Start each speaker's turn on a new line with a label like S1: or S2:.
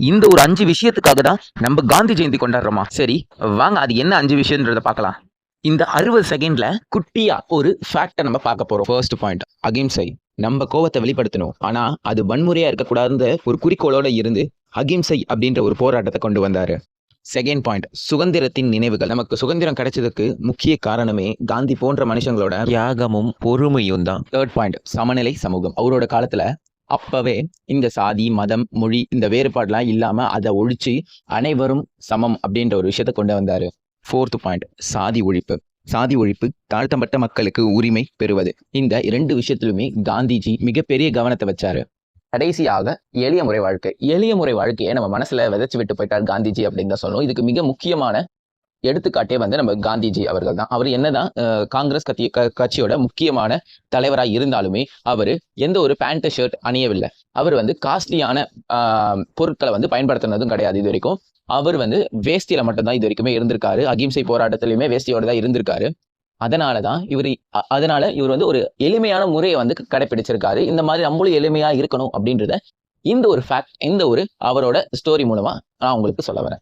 S1: இந்த ஒரு 5 விஷயத்துக்காக தான் நம்ம காந்தி ஜெயந்தி கொண்டாடுறோமா? சரி, வாங்க அது என்ன 5 விஷயம்ன்றத பார்க்கலாம். இந்த 60 செகண்ட்ல குட்டியா ஒரு ஃபேக்ட்ட நம்ம பார்க்க போறோம். ஃபர்ஸ்ட் பாயிண்ட் அகிம்சை. நம்ம கோவத்த வெளிப்படுத்தணும். ஆனா, அது வன்முறையா இருக்கக்கூடாதுன்ற ஒரு குறிக்கோளோட இருந்து அகிம்சை அப்படின்ற ஒரு போராட்டத்த கொண்டு வந்தாரு. செகண்ட் பாயிண்ட் சுதந்திரத்தின் நினைவுகள். நமக்கு சுதந்திரம் கிடைச்சதுக்கு முக்கிய காரணமே காந்தி போன்ற மனுஷங்களோட
S2: தியாகமும் பொறுமையும் தான்.
S1: தேர்ட் பாயிண்ட் சமநிலை சமூகம். அவரோட காலத்துல அப்பவே இந்த சாதி, மதம், மொழி இந்த வேறுபாடுலாம் இல்லாம அதை ஒழிச்சு அனைவரும் சமம் அப்படின்ற ஒரு விஷயத்த கொண்டு வந்தாரு. ஃபோர்த் பாயிண்ட் சாதி ஒழிப்பு. சாதி ஒழிப்பு, தாழ்த்தப்பட்ட மக்களுக்கு உரிமை பெறுவது. இந்த 2 விஷயத்திலுமே காந்திஜி மிகப்பெரிய கவனத்தை வச்சாரு. கடைசியாக எளிய முறை வாழ்க்கை. எளிய முறை வாழ்க்கையை நம்ம மனசுல விதைச்சு விட்டு போயிட்டார் காந்திஜி அப்படின்னு தான் சொல்லணும். இதுக்கு மிக முக்கியமான எடுத்துக்காட்டே வந்து நம்ம காந்திஜி அவர்கள் தான். அவர் என்னதான் காங்கிரஸ் கட்சியோட முக்கியமான தலைவராக இருந்தாலுமே அவர் எந்த ஒரு பேண்ட் ஷர்ட் அணியவில்லை. அவர் வந்து காஸ்ட்லியான பொருட்களை வந்து பயன்படுத்தினதும் கிடையாது இது வரைக்கும். அவர் வந்து வேஷ்டியில மட்டும்தான் இது வரைக்குமே இருந்திருக்காரு. அகிம்சை போராட்டத்திலுமே வேஷ்டியோட தான் இருந்திருக்காரு. அதனால இவர் வந்து ஒரு எளிமையான முறையை வந்து கடைபிடிச்சிருக்காரு. இந்த மாதிரி நம்மளும் எளிமையா இருக்கணும் அப்படின்றத இந்த ஒரு ஃபேக்ட், இந்த ஒரு அவரோட ஸ்டோரி மூலமா நான் உங்களுக்கு சொல்ல வரேன்.